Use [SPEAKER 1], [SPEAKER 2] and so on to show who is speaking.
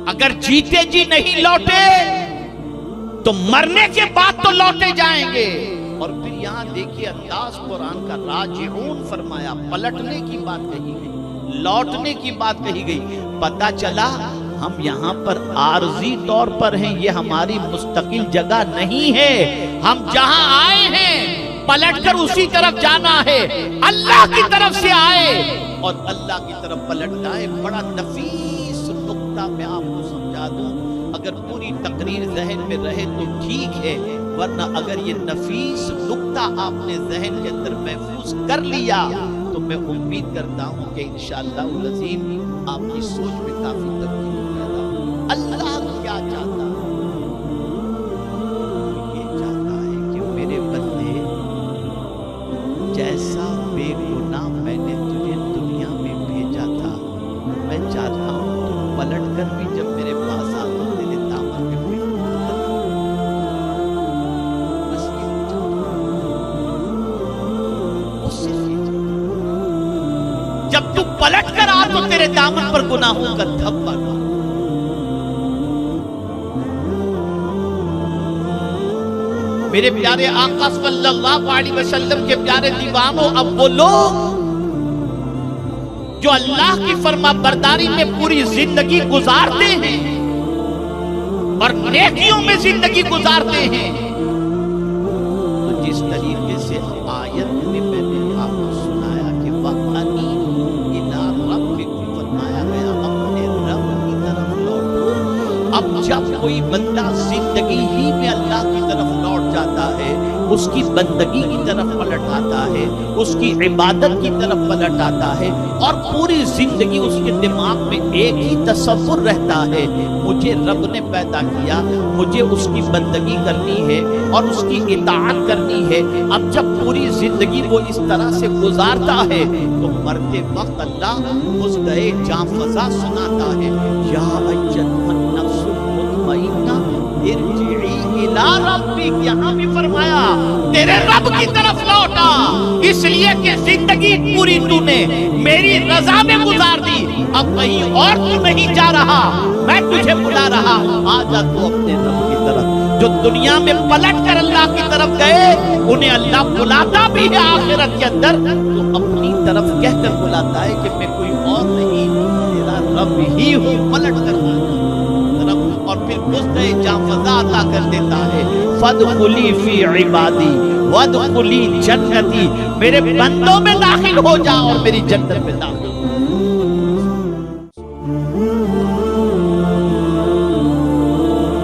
[SPEAKER 1] اگر جیتے جی نہیں لوٹے تو مرنے کے بعد تو لوٹے جائیں گے. اور پھر یہاں دیکھیے انداز قرآن کا، راجعون فرمایا، پلٹنے کی بات کہی گئی، لوٹنے کی بات کہی گئی. پتہ چلا ہم یہاں پر عارضی طور پر ہیں، یہ ہماری مستقل جگہ نہیں ہے. ہم جہاں آئے ہیں پلٹ کر اسی طرف جانا ہے. اللہ کی طرف سے آئے اور اللہ کی طرف پلٹنا ہے. بڑا نفیس نقطہ میں آپ کو سمجھا دوں، اگر پوری تقریر ذہن میں رہے تو ٹھیک ہے، ورنہ اگر یہ نفیس نقطہ آپ نے ذہن کے اندر محفوظ کر لیا تو میں امید کرتا ہوں کہ انشاءاللہ العظیم آپ کی سوچ میں کافی تبدیلی پیدا ہوگی. اللہ کیا چاہتا ہے؟ یہ چاہتا ہے کہ میرے بندے، جیسا بے گناہ میں نے تجھے دنیا میں بھیجا تھا، میں چاہتا ہوں تو پلٹ کر بھی جب میرے پاس آ تو تیرے دامن میں کوئی بس یہ صرف یہ جب تو پلٹ کر آ تو تیرے دامن پر گناہوں کا دھبا نہ. میرے پیارے آقا صلی اللہ علیہ وسلم کے پیارے دیوانوں، اب وہ لوگ جو اللہ کی فرما برداری میں پوری زندگی گزارتے ہیں اور نیکیوں میں زندگی گزارتے ہیں، تو جس طریقے سے آیت میں نے آپ کو سنایا کہ وَأَنِیبُوا إِلَىٰ رَبِّکُمْ فرمایا گیا اپنے رب کی طرف لوٹو. اب جب کوئی بندہ زندگی ہی میں اللہ کی طرف لوٹ جاتا ہے، اس کی بندگی کی طرف پلٹ آتا ہے، اس کی عبادت کی طرف پلٹ آتا ہے، اور پوری زندگی اس کے دماغ میں ایک ہی تصور رہتا ہے، مجھے رب نے پیدا کیا، مجھے اس کی بندگی کرنی ہے اور اس کی اطاعت کرنی ہے. اب جب پوری زندگی وہ اس طرح سے گزارتا ہے تو مرتے وقت اللہ مزدے جاں فضا سناتا ہے، یا ایتھا النفس المطمئنہ ارجعی الی ربک. یہاں بھی فرمایا تیرے رب کی طرف لوٹا، اس لیے کہ زندگی پوری تو نے میری رضا میں گزار دی. اب کہیں اور تو نہیں جا رہا، میں تجھے بلا رہا، آ جا تو اپنے رب کی طرف. جو دنیا میں پلٹ کر اللہ کی طرف گئے انہیں اللہ بلاتا بھی ہے آخرت کے اندر، تو اپنی طرف کہہ کر بلاتا ہے کہ میں کوئی اور نہیں، تیرا رب ہی ہوں، پلٹ کر آ جا. اور پھر مزدے جاں فضا عطا کر دیتا ہے، فَادْخُلِي فِي عِبَادِي وَادْخُلِي جَنَّتِي. میرے بندوں میں داخل ہو جا اور میری جنت میں داخل